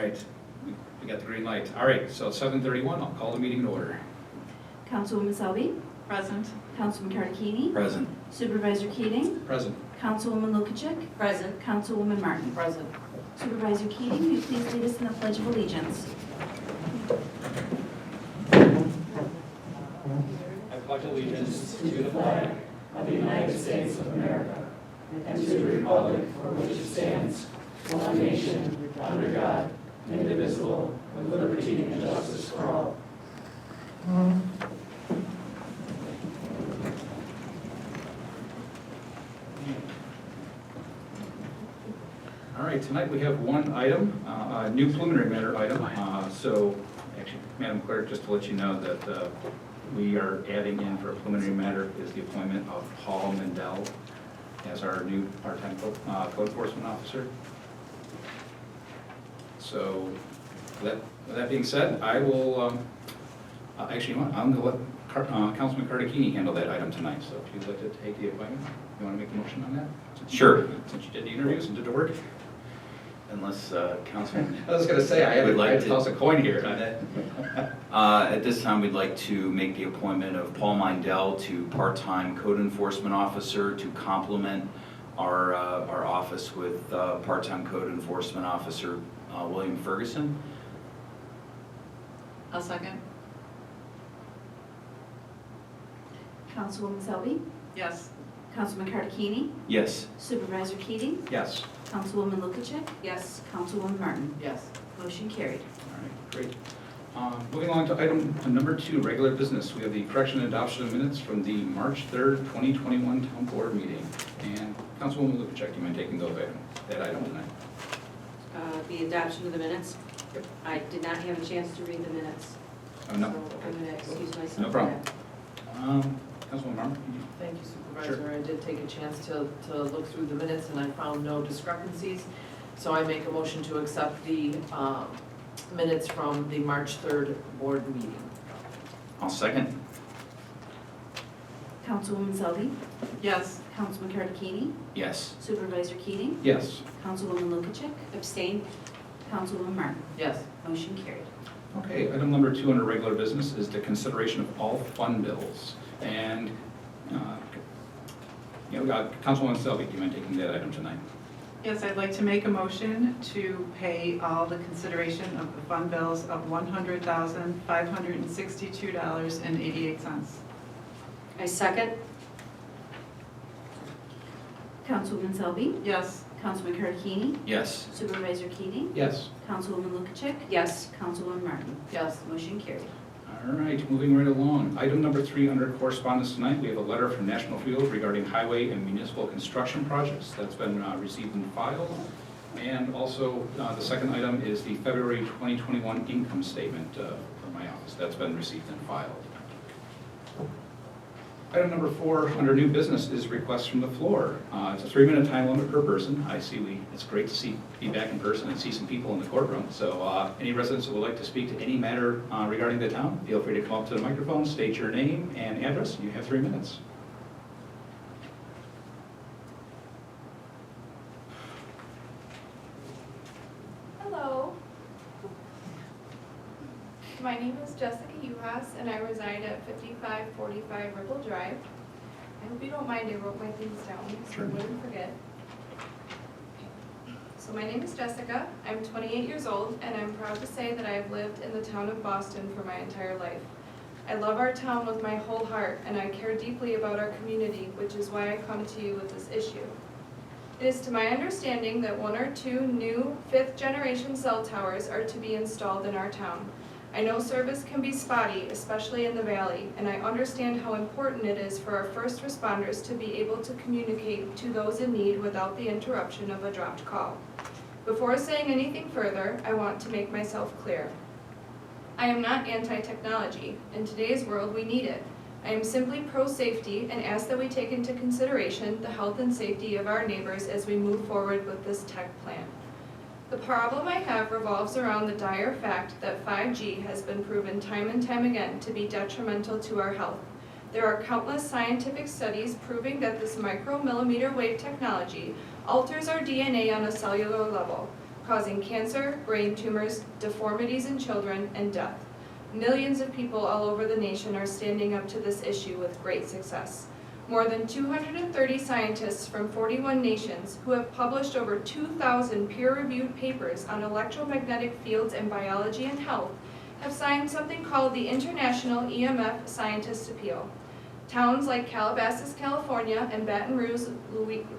right, we got the green light. All right, so 7:31, I'll call the meeting in order. Councilwoman Selby, Present. Councilman Cardicchini, Present. Supervisor Keating, Present. Councilwoman Lukacek, Present. Councilwoman Martin. Present. Supervisor Keating, will you please lead us in the Pledge of Allegiance? I pledge allegiance to the flag of the United States of America and to the republic for which it stands, one nation, under God, indivisible, with liberty and justice for all. All right, tonight we have one item, a new preliminary matter item. So, actually, Madam Clerk, just to let you know that we are adding in for a preliminary matter is the appointment of Paul Mendel as our new part-time code enforcement officer. So, with that being said, I will, actually, I'm going to let Councilman Cardicchini handle that item tonight. So if you'd like to take the appointment, you want to make the motion on that? Sure. Since you did the interviews and did the work. Unless Councilman. I was going to say, I Would like to to- toss a coin here. At this time, we'd like to make the appointment of Paul Mindell to part-time code enforcement officer to complement our office with part-time code enforcement officer William Ferguson. I'll second. Councilwoman Selby, Yes. Councilman Cardicchini, Yes. Supervisor Keating, Yes. Councilwoman Lukacek, Yes. Councilwoman Martin. Yes. Motion carried. All right, great. Moving along to item number 2, regular business. We have the correction and adoption of minutes from the March 3rd, 2021 Town Board meeting. And Councilwoman Lukacek, do you mind taking that item tonight? The adoption of the minutes. I did not have a chance to read the minutes, Oh, so no. I'm going to excuse myself. No for problem. that. Councilwoman Martin? Thank you, Supervisor. I did take a chance to look through the minutes and I found no discrepancies. So I make a motion to accept the minutes from the March 3rd board meeting. I'll second. Councilwoman Selby, Yes. Councilman Cardicchini, Yes. Supervisor Keating, Yes. Councilwoman Lukacek, Abstain? Councilwoman Martin. Yes. Motion carried. Okay, item number 2 under regular business is the consideration of all fund bills. And, Councilwoman Selby, do you mind taking that item tonight? Yes, I'd like to make a motion to pay all the consideration of the fund bills of $100,562.88. I second? Councilwoman Selby, Yes. Councilman Cardicchini, Yes. Supervisor Keating, Yes. Councilwoman Lukacek, Yes. Councilwoman Martin. Yes. Motion carried. All right, moving right along. Item number 3 under correspondence tonight, we have a letter from National Field regarding highway and municipal construction projects. That's been received and filed. And also, the second item is the February 2021 income statement from my office. That's been received and filed. Item number 4 under new business is requests from the floor. It's a 3-minute time limit per person. It's great to be back in person and see some people in the courtroom. So any residents who would like to speak to any matter regarding the town, feel free to come up to the microphone, state your name and address. You have 3 minutes. Hello. My name is Jessica Uhas and I reside at 5545 Ripple Drive. I hope you don't mind, I wrote my things down so Sure. I wouldn't forget. So my name is Jessica, I'm 28 years old and I'm proud to say that I have lived in the town of Boston for my entire life. I love our town with my whole heart and I care deeply about our community, which is why I come to you with this issue. It is to my understanding that 1 or 2 new 5th-generation cell towers are to be installed in our town. I know service can be spotty, especially in the valley, and I understand how important it is for our first responders to be able to communicate to those in need without the interruption of a dropped call. Before saying anything further, I want to make myself clear. I am not anti-technology. In today's world, we need it. I am simply pro-safety and ask that we take into consideration the health and safety of our neighbors as we move forward with this tech plan. The problem I have revolves around the dire fact that 5G has been proven time and time again to be detrimental to our health. There are countless scientific studies proving that this micromillimeter wave technology alters our DNA on a cellular level. causing cancer, brain tumors, deformities in children, and death. Millions of people all over the nation are standing up to this issue with great success. More than 230 scientists from 41 nations who have published over 2,000 peer-reviewed papers on electromagnetic fields in biology and health have signed something called the International EMF Scientists' Appeal. Towns like Calabasas, California, and Baton Rouge,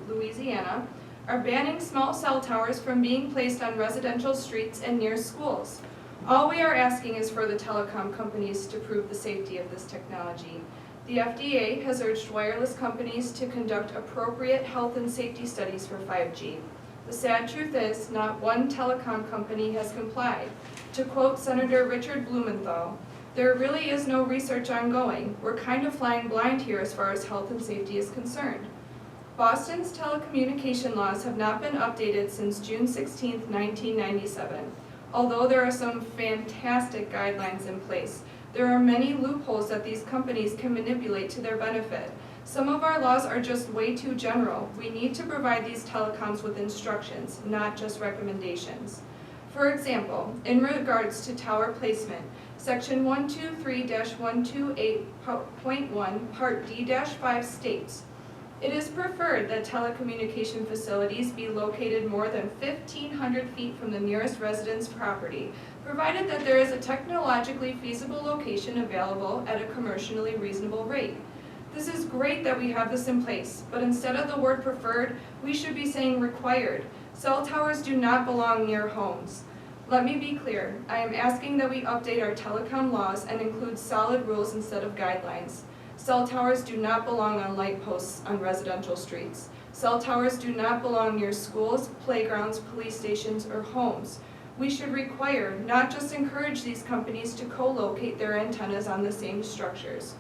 Louisiana, are banning small cell towers from being placed on residential streets and near schools. All we are asking is for the telecom companies to prove the safety of this technology. The FDA has urged wireless companies to conduct appropriate health and safety studies for 5G. The sad truth is, not one telecom company has complied. To quote Senator Richard Blumenthal, "There really is no research ongoing. We're kind of flying blind here as far as health and safety is concerned." Boston's telecommunication laws have not been updated since June 16, 1997. Although there are some fantastic guidelines in place, there are many loopholes that these companies can manipulate to their benefit. Some of our laws are just way too general. We need to provide these telecoms with instructions, not just recommendations. For example, in regards to tower placement, Section 123-128.1, Part D-5 states, "It is preferred that telecommunication facilities be located more than 1,500 feet from the nearest resident's property, provided that there is a technologically feasible location available at a commercially reasonable rate." This is great that we have this in place, but instead of the word preferred, we should be saying required. Cell towers do not belong near homes. Let me be clear, I am asking that we update our telecom laws and include solid rules instead of guidelines. Cell towers do not belong on light posts on residential streets. Cell towers do not belong near schools, playgrounds, police stations, or homes. We should require, not just encourage these companies to co-locate their antennas on the same structures.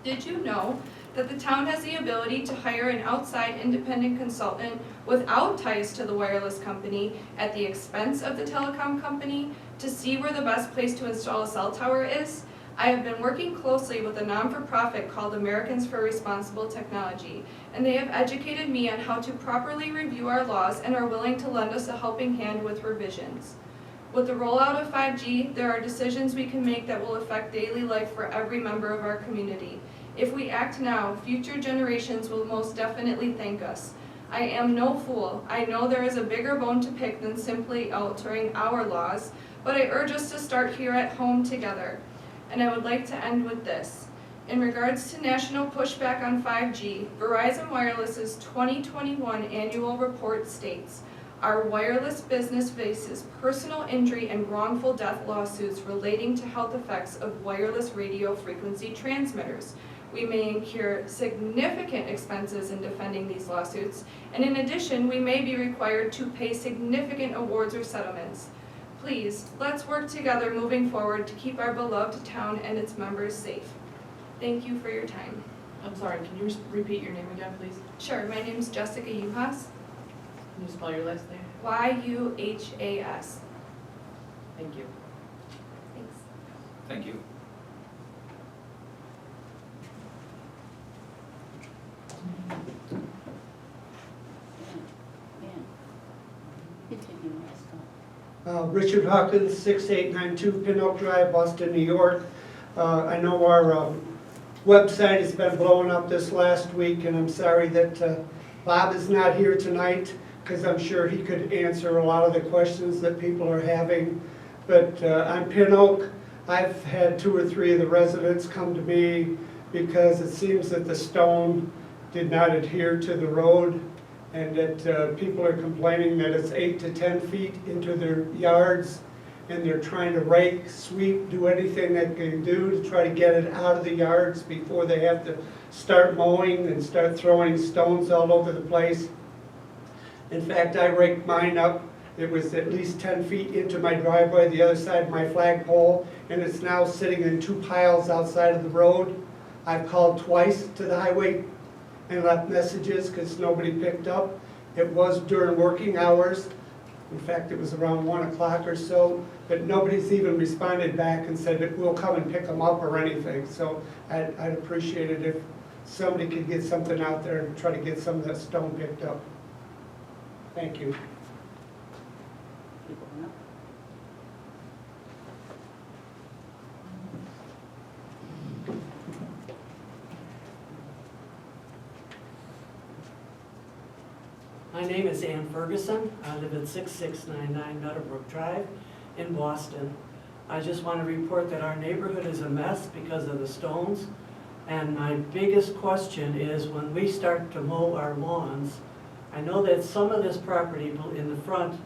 Did you know that the town has the ability to hire an outside independent consultant without ties to the wireless company at the expense of the telecom company to see where the best place to install a cell tower is? I have been working closely with a non-for-profit called Americans for Responsible Technology, and they have educated me on how to properly review our laws and are willing to lend us a helping hand with revisions. With the rollout of 5G, there are decisions we can make that will affect daily life for every member of our community. If we act now, future generations will most definitely thank us. I am no fool. I know there is a bigger bone to pick than simply altering our laws, but I urge us to start here at home together. And I would like to end with this. In regards to national pushback on 5G, Verizon Wireless's 2021 annual report states, "Our wireless business faces personal injury and wrongful death lawsuits relating to health effects of wireless radio frequency transmitters. We may incur significant expenses in defending these lawsuits, and in addition, we may be required to pay significant awards or settlements. Please, let's work together moving forward to keep our beloved town and its members safe." Thank you for your time. I'm sorry, can you repeat your name again, please? Sure, my name is Jessica Uhas, Can you spell your last name? Yuhas. Thank you. Thanks. Thank you. Richard Hawkins, 6892 Pin Oak Drive, Boston, New York. I know our website has been blowing up this last week, and I'm sorry that Bob is not here tonight, because I'm sure he could answer a lot of the questions that people are having. But on Pin Oak, I've had 2 or 3 of the residents come to me because it seems that the stone did not adhere to the road, and that people are complaining that it's 8 to 10 feet into their yards, and they're trying to rake, sweep, do anything they can do to try to get it out of the yards before they have to start mowing and start throwing stones all over the place. In fact, I raked mine up. It was at least 10 feet into my driveway, the other side of my flagpole, and it's now sitting in 2 piles outside of the road. I've called twice to the highway and left messages because nobody picked up. It was during working hours. In fact, it was around 1 o'clock or so, but nobody's even responded back and said that we'll come and pick them up or anything. So I'd appreciate it if somebody could get something out there and try to get some of that stone picked up. Thank you. name is Ann Ferguson. I live at 6699 Meadowbrook Drive in Boston. I just want to report that our neighborhood is a mess because of the stones. And my biggest question is when we start to mow our lawns, I know that some of this property in the front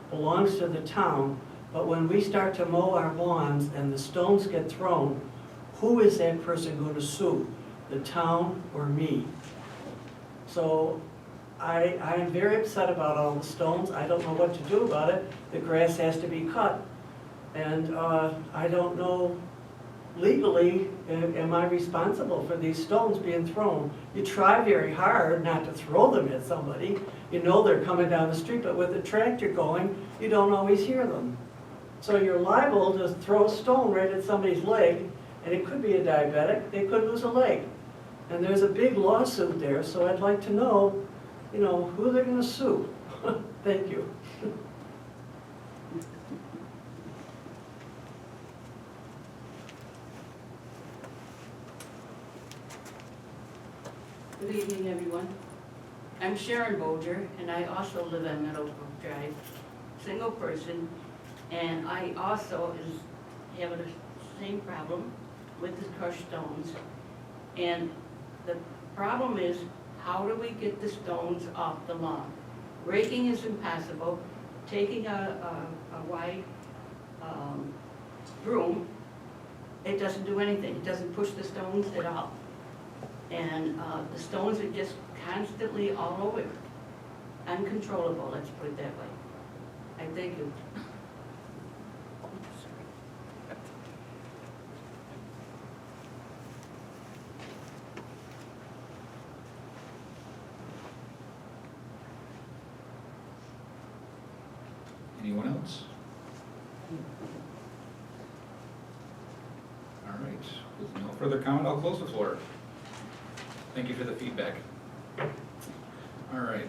belongs to the town, but when we start to mow our lawns and the stones get thrown, who is that person going to sue? The town or me? So I am very upset about all the stones. I don't know what to do about it. The grass has to be cut. And I don't know legally, am I responsible for these stones being thrown? You try very hard not to throw them at somebody. You know they're coming down the street, but with the tractor going, you don't always hear them. So you're liable to throw a stone right at somebody's leg, and it could be a diabetic, they could lose a leg. And there's a big lawsuit there, so I'd like to know, who they're gonna sue. Thank you. Good evening, everyone. I'm Sharon Bolger, and I also live on Meadowbrook Drive, single person, and I also have the same problem with the crushed stones. And the problem is, how do we get the stones off the lawn? Raking is impossible. Taking a wide broom, it doesn't do anything. It doesn't push the stones at all. And the stones are just constantly all over. Uncontrollable, let's put it that way. I thank you. Anyone else? All right, with no further comment, I'll close the floor. Thank you for the feedback. All right.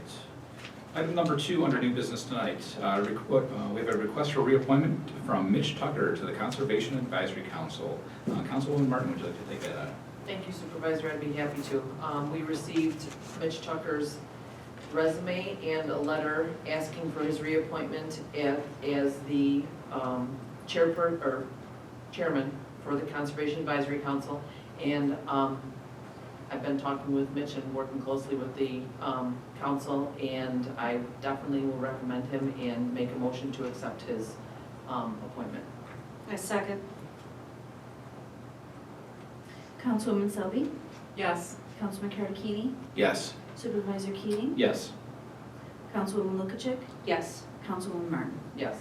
Item number 2 under new business tonight. We have a request for reappointment from Mitch Tucker to the Conservation Advisory Council. Councilwoman Martin, would you like to take that on? Thank you, Supervisor, I'd be happy to. We received Mitch Tucker's resume and a letter asking for his reappointment as the chairman for the Conservation Advisory Council. And I've been talking with Mitch and working closely with the council, and I definitely will recommend him and make a motion to accept his appointment. I second. Councilwoman Selby, Yes. Councilman Karakini, Yes. Supervisor Keating, Yes. Councilwoman Lukacek, Yes. Councilwoman Martin. Yes.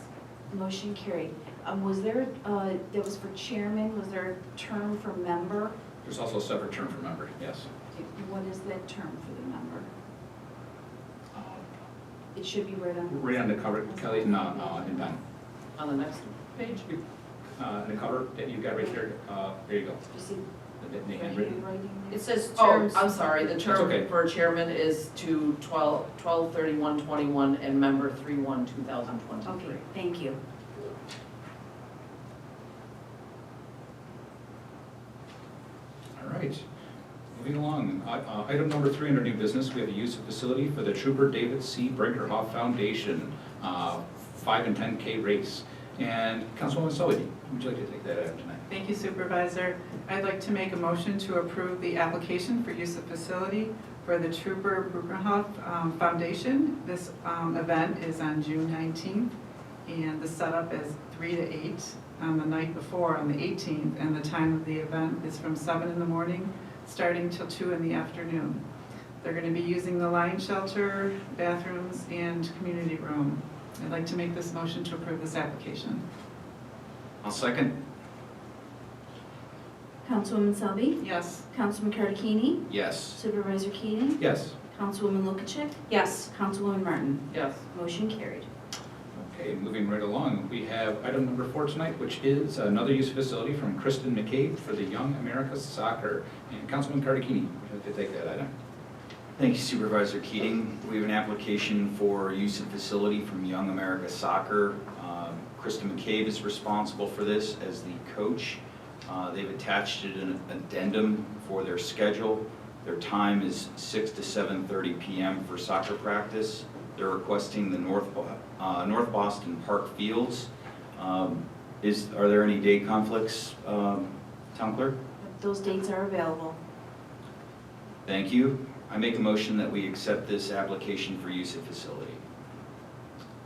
Motion carried. Was there, that was for chairman, was there a term for member? There's also a separate term for member, yes. What is that term for the member? It should be right on. Right on the cover, Kelly, no, in pen. On the next page? The cover that you got right there, there you go. You see, The handwritten. writing there? It says Oh, terms. I'm sorry, the term okay. for chairman is to 12/31/21 and member 3/1/2023. Okay, thank you. All right, moving along. Item number 3 under new business, we have the use of facility for the Trooper David C. Brinkerhoff Foundation 5 and 10K race. And Councilwoman Sully, would you like to take that item tonight? Thank you, Supervisor. I'd like to make a motion to approve the application for use of facility for the Trooper Brinkerhoff Foundation. This event is on June 19th, and the setup is 3 to 8 on the night before, on the 18th, and the time of the event is from 7 in the morning, starting till 2 in the afternoon. They're going to be using the line shelter, bathrooms, and community room. I'd like to make this motion to approve this application. I'll second. Councilwoman Selby, Yes. Councilman Karakini, Yes. Supervisor Keating, Yes. Councilwoman Lukacek, Yes. Councilwoman Martin. Yes. Motion carried. Okay, moving right along, we have item number 4 tonight, which is another use of facility from Kristen McCabe for the Young America Soccer. And Councilman Karakini, would you like to take that item? Thank you, Supervisor Keating. We have an application for use of facility from Young America Soccer. Krista McCabe is responsible for this as the coach. They've attached an addendum for their schedule. Their time is 6 to 7:30 p.m. for soccer practice, They're requesting the North Boston Park Fields. Are there any date conflicts, Town Clerk? Those dates are available. Thank you. I make a motion that we accept this application for use of facility.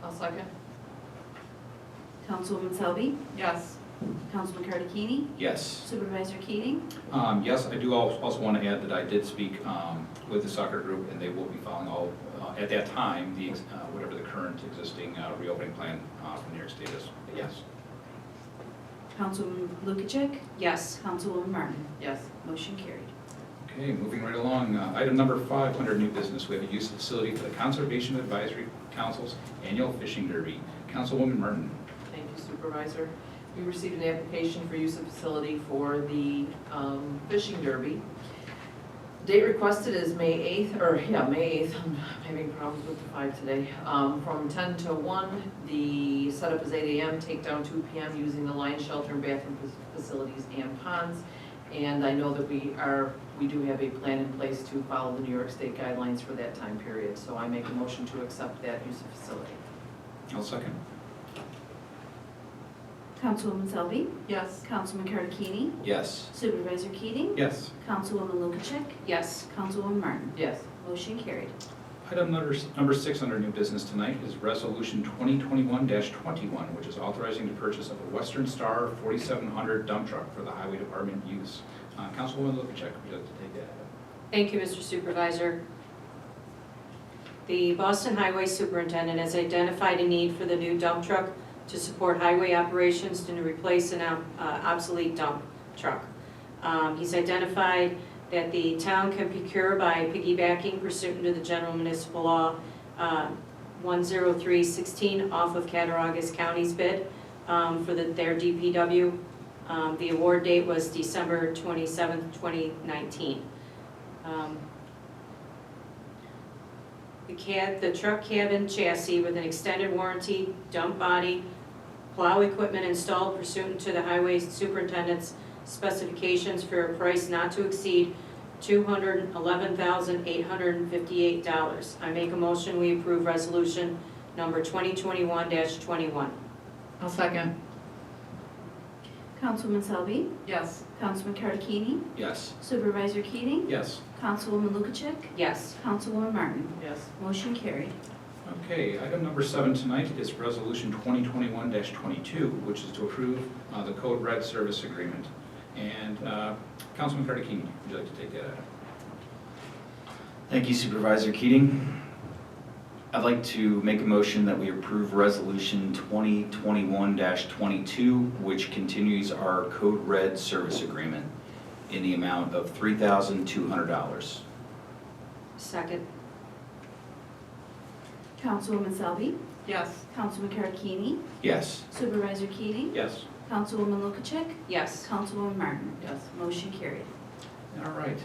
I'll second. Councilwoman Selby, Yes. Councilman Cardicchini, Yes. Supervisor Keating, Yes, I do also want to add that I did speak with the soccer group, and they will be following all, at that time, whatever the current existing reopening plan from New York State is. But yes. Councilwoman Lukacek, Yes. Councilwoman Martin. Yes. Motion carried. Okay, moving right along. Item number 5 under new business, we have a use facility for the Conservation Advisory Council's annual fishing derby. Councilwoman Martin. Thank you, Supervisor. We received an application for use of facility for the fishing derby. Date requested is May 8th. I'm having problems with the 5 today. From 10 to 1, the setup is 8 a.m., takedown 2 p.m. using the line shelter and bathroom facilities and ponds. And I know that we do have a plan in place to follow the New York State guidelines for that time period. So I make a motion to accept that use of facility. I'll second. Councilwoman Selby, Yes. Councilman Cardicchini, Yes. Supervisor Keating, Yes. Councilwoman Lukacek, Yes. Councilwoman Martin. Yes. Motion carried. Item number 6 under new business tonight is Resolution 2021-21, which is authorizing the purchase of a Western Star 4700 dump truck for the Highway Department use. Councilwoman Lukacek, would you like to take that? Thank you, Mr. Supervisor. The Boston Highway Superintendent has identified a need for the new dump truck to support highway operations and to replace an obsolete dump truck. He's identified that the town can procure by piggybacking pursuant to the General Municipal Law 10316 off of Cattaraugus County's bid for their DPW. The award date was December 27th, 2019. The truck cabin chassis with an extended warranty, dump body, plow equipment installed pursuant to the highway superintendent's specifications for a price not to exceed $211,858. I make a motion we approve resolution number 2021-21. I'll second. Councilwoman Selby, Yes. Councilman Cardicchini, Yes. Supervisor Keating, Yes. Councilwoman Lukacek, Yes. Councilwoman Martin. Yes. Motion carried. Okay, item number 7 tonight is Resolution 2021-22, which is to approve the Code Red Service Agreement. And Councilman Cardicchini, would you like to take that item? Thank you, Supervisor Keating. I'd like to make a motion that we approve Resolution 2021-22, which continues our Code Red service agreement in the amount of $3,200. Second. Councilwoman Selby, Yes. Councilman Cardicchini, Yes. Supervisor Keating, Yes. Councilwoman Lukacek, Yes. Councilwoman Martin. Yes. Motion carried. All right.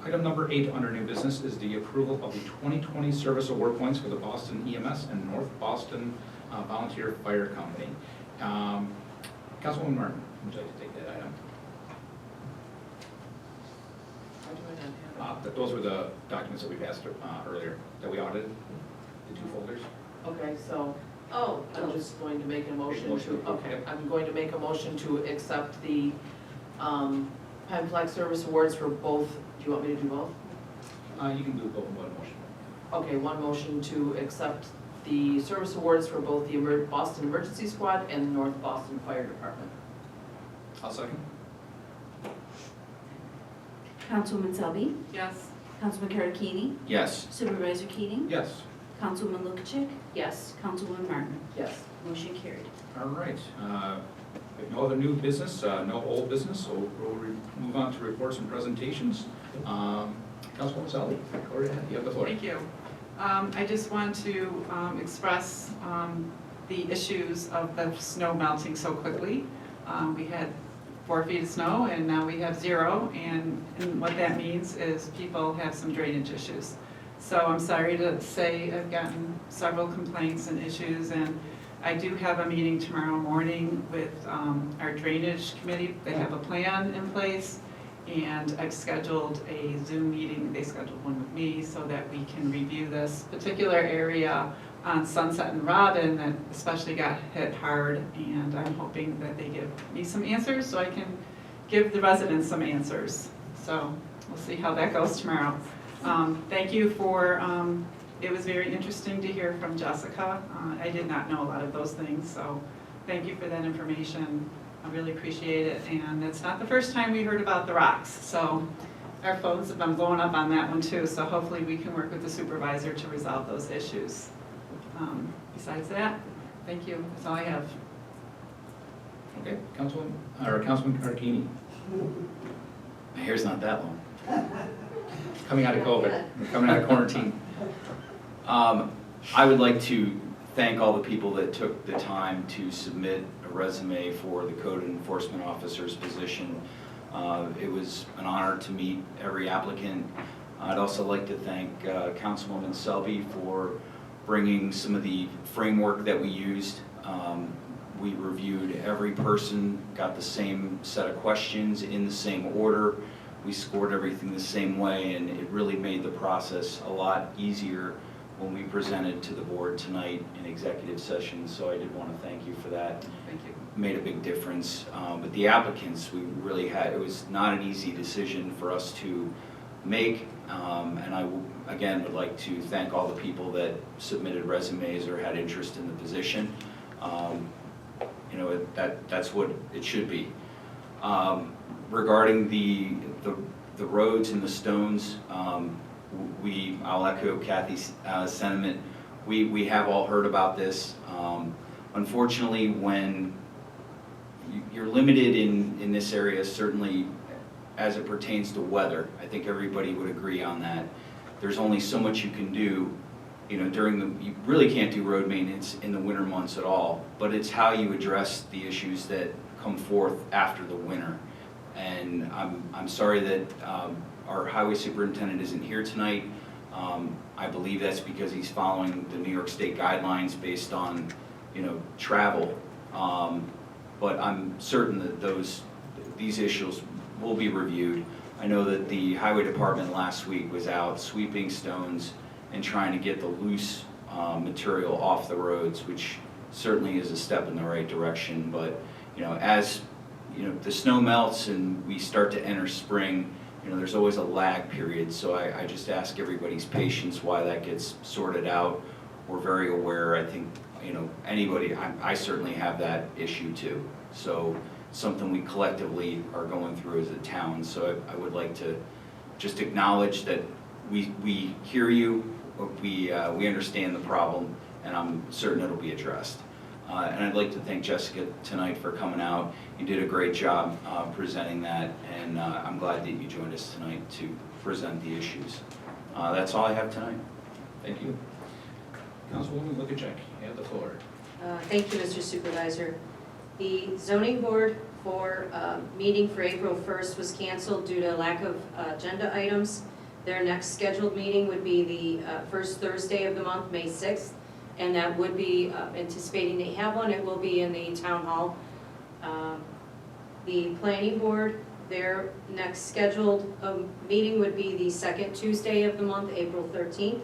Item number 8 under new business is the approval of the 2020 service award points for the Boston EMS and North Boston Volunteer Fire Company. Councilwoman Martin, would you like to take that item? Why do I not have Those were the documents that we passed earlier, that we audited, the 2 folders. it? Okay, so Oh, I'm just going to make a motion Motion. to, okay, I'm going to make a motion to accept the Penn Service Awards for both. Do you want me to do both? You can do both in one motion. Okay, one motion to accept the service awards for both the Boston Emergency Squad and the North Boston Fire Department. I'll second. Councilwoman Selby, Yes. Councilman Cardicchini, Yes. Supervisor Keating, Yes. Councilwoman Lukacek, yes. Councilwoman Martin. Yes. Motion carried. All right. We have no other new business, no old business, so we'll move on to reports and presentations. Councilwoman Selby, go right ahead. You have the floor. Thank you. I just want to express the issues of the snow melting so quickly. We had 4 feet of snow and now we have 0, and what that means is people have some drainage issues. So I'm sorry to say I've gotten several complaints and issues, and I do have a meeting tomorrow morning with our drainage committee. They have a plan in place, And I've scheduled a Zoom meeting, they scheduled one with me, so that we can review this particular area on Sunset and Robin that especially got hit hard. And I'm hoping that they give me some answers so I can give the residents some answers. So we'll see how that goes tomorrow. Thank you for, it was very interesting to hear from Jessica. I did not know a lot of those things, so thank you for that information. I really appreciate it, and it's not the first time we heard about the rocks, so our phones have been blowing up on that one too, so hopefully we can work with the supervisor to resolve those issues. Besides that, thank you, that's all I have. Okay, Councilman Cardini, My hair's not that long. coming out of COVID, coming out of quarantine. I would like to thank all the people that took the time to submit a resume for the code enforcement officer's position. It was an honor to meet every applicant. I'd also like to thank Councilwoman Selby for bringing some of the framework that we used. We reviewed every person, got the same set of questions in the same order. We scored everything the same way, and it really made the process a lot easier when we presented to the board tonight in executive session, so I did want to thank you for that. Thank you. Made a big difference. But the applicants, we really had, it was not an easy decision for us to make, and I, again, would like to thank all the people that submitted resumes or had interest in the position. You know, that's what it should be. Regarding the roads and the stones, I'll echo Kathy's sentiment. We have all heard about this. Unfortunately, when you're limited in this area, certainly as it pertains to weather, I think everybody would agree on that. There's only so much you can do. You know, you really can't do road maintenance in the winter months at all, but it's how you address the issues that come forth after the winter. And I'm sorry that our highway superintendent isn't here tonight. I believe that's because he's following the New York State guidelines based on, you know, travel. But I'm certain that these issues will be reviewed. I know that the highway department last week was out sweeping stones and trying to get the loose material off the roads, which certainly is a step in the right direction. But, you know, as you know, the snow melts and we start to enter spring, you know, there's always a lag period. So I just ask everybody's patience while that gets sorted out. We're very aware, I think, you know, anybody, I certainly have that issue too. So something we collectively are going through as a town. So I would like to just acknowledge that we hear you, we understand the problem, and I'm certain it'll be addressed. And I'd like to thank Jessica tonight for coming out. You did a great job presenting that, and I'm glad that you joined us tonight to present the issues. That's all I have tonight. Thank you. Councilwoman Lukacek, you have the floor. Thank you, Mr. Supervisor. The zoning board for meeting for April 1st was canceled due to lack of agenda items. Their next scheduled meeting would be the first Thursday of the month, May 6th, and that would be anticipating they have one. It will be in the town hall. The planning board, their next scheduled meeting would be the second Tuesday of the month, April 13th.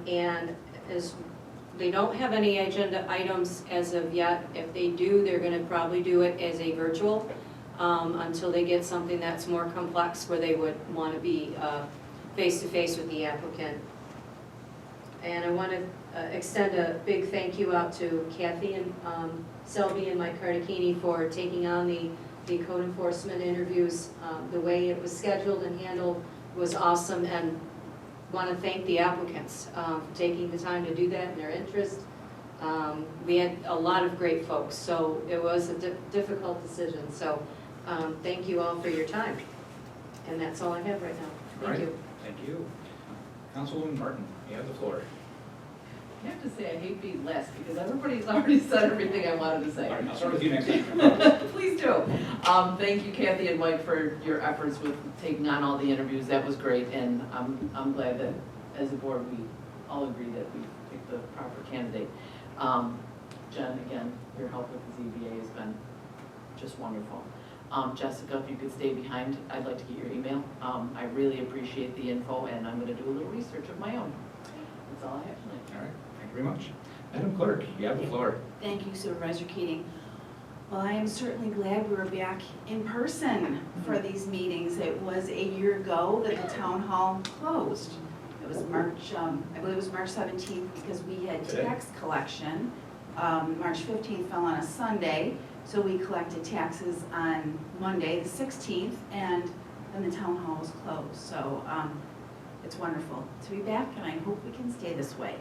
And as they don't have any agenda items as of yet, if they do, they're going to probably do it as a virtual until they get something that's more complex where they would want to be face-to-face with the applicant. And I want to extend a big thank you out to Kathy and Selby and Mike Cardicchini for taking on the code enforcement interviews. The way it was scheduled and handled was awesome, and want to thank the applicants for taking the time to do that and their interest. We had a lot of great folks, so it was a difficult decision. So thank you all for your time. And that's all I have right now. Thank you. Thank you. Councilwoman Martin, you have the floor. I have to say, I hate being last because everybody's already said everything I wanted to say. All right, I'll start with you next time. Please do. Thank you, Kathy and Mike, for your efforts with taking on all the interviews. That was great, and I'm glad that as a board we all agree that we picked the proper candidate. Jen, again, your help with the ZBA has been just wonderful. Jessica, if you could stay behind, I'd like to get your email. I really appreciate the info, and I'm gonna do a little research of my own. That's all I have tonight. All right, thank you very much. Madam Clerk, you have the floor. Thank you, Supervisor Keating. Well, I am certainly glad we were back in person for these meetings. It was a year ago that the town hall closed. It was March, I believe it was March 17th, because we had tax collection. March 15th fell on a Sunday, so we collected taxes on Monday, the 16th, and then the town hall was closed. So it's wonderful to be back, and I hope we can stay this way.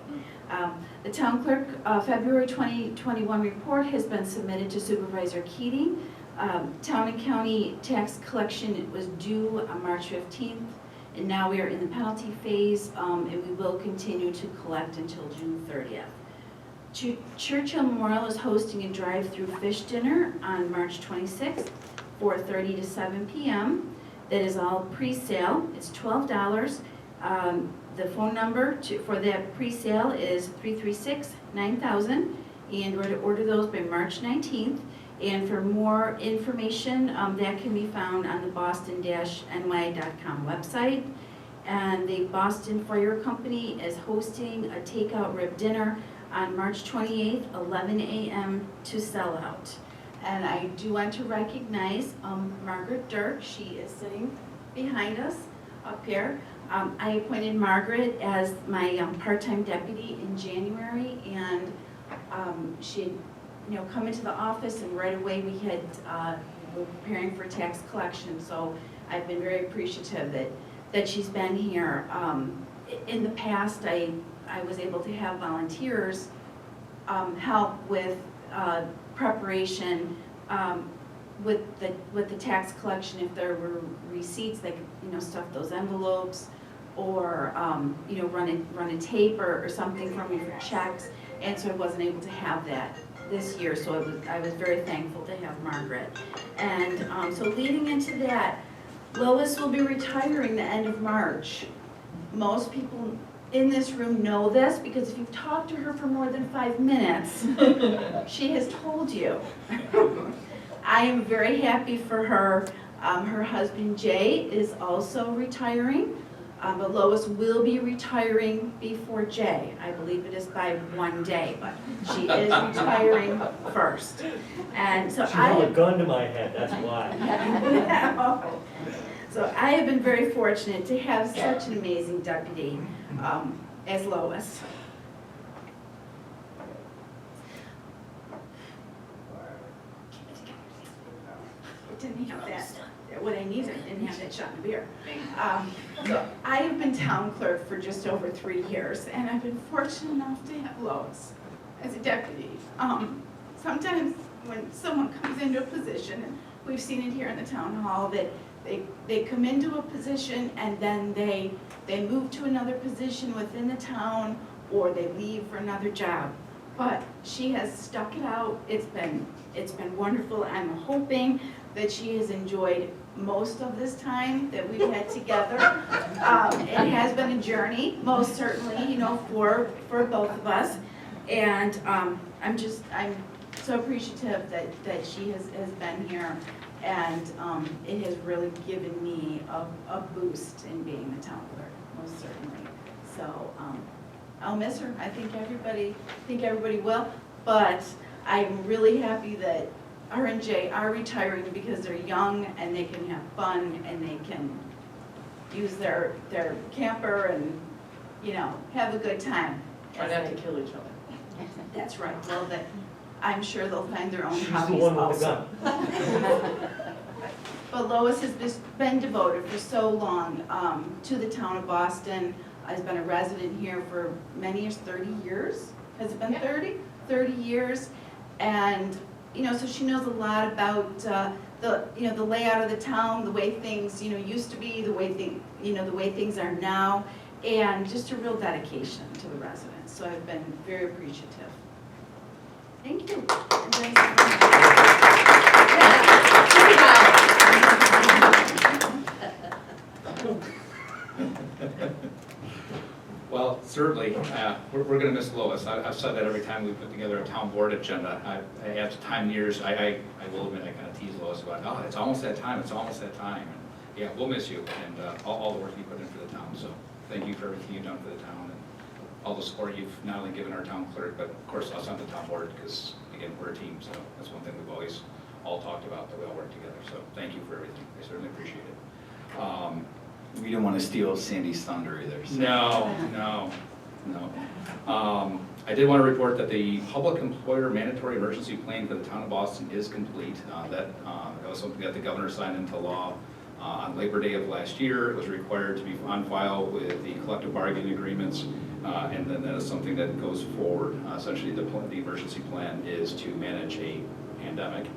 The town clerk February 2021 report has been submitted to Supervisor Keating. Town and county tax collection was due on March 15th, and now we are in the penalty phase, and we will continue to collect until June 30th. Churchill Memorial is hosting a drive-through fish dinner on March 26th, 4:30 to 7 p.m. That is all pre-sale. It's $12. The phone number for that pre-sale is 336-9000, and we're to order those by March 19th. And for more information, that can be found on the boston-ny.com website. And the Boston Fire Company is hosting a takeout rib dinner on March 28th, 11 a.m. to sell out. And I do want to recognize Margaret Dirk. She is sitting behind us up here. I appointed Margaret as my part-time deputy in January, and she had come into the office, and right away we had we were preparing for tax collection. So I've been very appreciative that she's been here. In the past, I was able to have volunteers help with preparation with the tax collection. If there were receipts, they could stuff those envelopes, or run a tape or something for me for checks. And so I wasn't able to have that this year, so I was very thankful to have Margaret. And so leading into that, Lois will be retiring the end of March. Most people in this room know this, because if you've talked to her for more than 5 minutes, she has told you. I am very happy for her. Her husband Jay is also retiring, but Lois will be retiring before Jay. I believe it is by 1 day, but she is retiring first. And so She held a gun to my head, that's why. So I have been very fortunate to have such an amazing deputy as Lois. I didn't have that. What I needed, I didn't have that shot in beer. So I have been town clerk for just over 3 years, and I've been fortunate enough to have Lois as a deputy. Sometimes when someone comes into a position, and we've seen it here in the town hall, that they come into a position and then they move to another position within the town, or they leave for another job. But she has stuck it out. It's been wonderful. I'm hoping that she has enjoyed most of this time that we've had together. It has been a journey, most certainly, for both of us. And I'm so appreciative that she has been here. And it has really given me a boost in being the town clerk, most certainly. So I'll miss her. I think everybody will. But I'm really happy that her and Jay are retiring, because they're young and they can have fun and they can use their camper and have a good time. Try not to kill each other. That's right. Well, I'm sure they'll find their own She's hobbies the one with also. the gun. But Lois has been devoted for so long to the town of Boston. Has been a resident here for many years, 30 years. Has it been 30? 30 years. And so she knows a lot about the layout of the town, the way things used to be, the way things are now, and just a real dedication to the residents. So I've been very appreciative. Thank you. Well, certainly, Yeah, we're gonna miss Lois. I've said that every time we put together a town board agenda. After time years, I will admit, I kind of tease Lois about, oh, it's almost that time, it's almost that time. And yeah, we'll miss you and all the work you put in for the town, so thank you for everything you've done for the town and all the support you've not only given our town clerk, but of course us on the town board, because again, we're a team, so that's one thing we've always all talked about, that we all work together. So thank you for everything. I certainly appreciate it. We don't want to steal Sandy's thunder either. So. No. I did want to report that the public employer mandatory emergency plan for the town of Boston is complete. That was something that the governor signed into law on Labor Day of last year. It was required to be on file with the collective bargaining agreements, and then that is something that goes forward. Essentially, the emergency plan is to manage a pandemic.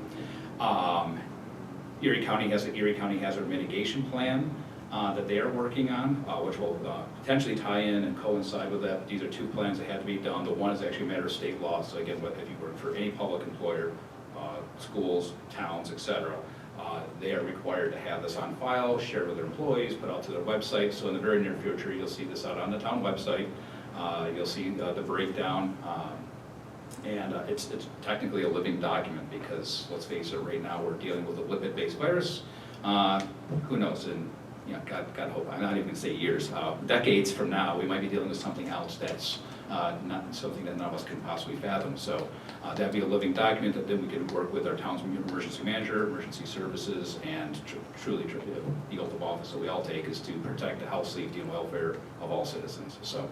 Erie County has the Erie County Hazard Mitigation Plan that they are working on, which will potentially tie in and coincide with that. These are two plans that have to be done. The one is actually a matter of state law. So again, if you work for any public employer, schools, towns, etc., they are required to have this on file, share with their employees, put out to their website. So in the very near future, you'll see this out on the town website. You'll see the breakdown. And it's technically a living document because, let's face it, right now we're dealing with a lipid-based virus. Who knows? And God hope, I'm not even going to say years, decades from now, we might be dealing with something else that's not something that none of us can possibly fathom. So that'd be a living document that then we can work with our town's emergency manager, emergency services, and truly the oath of office that we all take is to protect the health, safety, and welfare of all citizens. So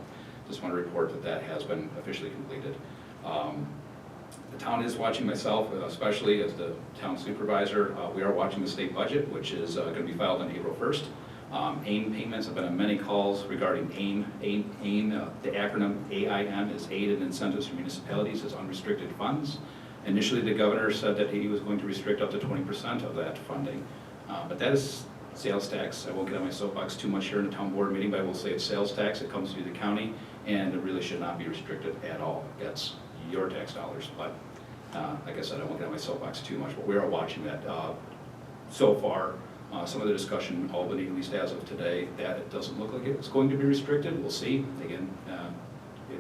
just want to report that that has been officially completed. The town is watching, myself, especially as the town supervisor. We are watching the state budget, which is going to be filed on April 1st. AIM payments have been on many calls regarding AIM. The acronym AIM is Aid and Incentives for Municipalities as Unrestricted Funds. Initially, the governor said that he was going to restrict up to 20% of that funding, but that is sales tax. I won't get on my soapbox too much here in the town board meeting, but I will say it's sales tax. It comes through the county, and it really should not be restricted at all. That's your tax dollars, but like I said, I won't get on my soapbox too much, but we are watching that. So far, some of the discussion in Albany, at least as of today, that it doesn't look like it's going to be restricted. We'll see. Again,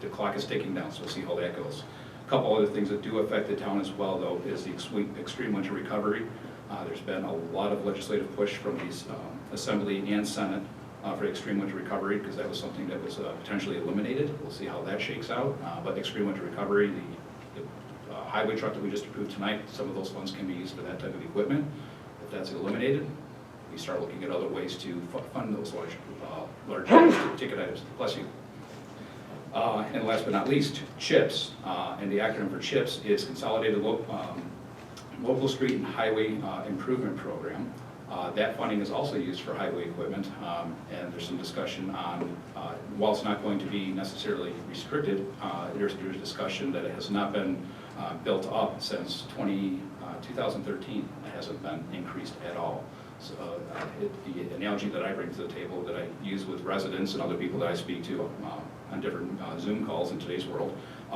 the clock is ticking down, so we'll see how that goes. A couple other things that do affect the town as well, though, is the extreme winter recovery. There's been a lot of legislative push from these Assembly and Senate for extreme winter recovery, because that was something that was potentially eliminated. We'll see how that shakes out. But extreme winter recovery, the highway truck that we just approved tonight, some of those funds can be used for that type of equipment. If that's eliminated, we start looking at other ways to fund those large ticket items. Bless you. And last but not least, CHIPS. And the acronym for CHIPS is Consolidated Local Street and Highway Improvement Program. That funding is also used for highway equipment, and there's some discussion on, while it's not going to be necessarily restricted, there's discussion that it has not been built up since 2013. It hasn't been increased at all. So the analogy that I bring to the table, that I use with residents and other people that I speak to on different Zoom calls in today's world,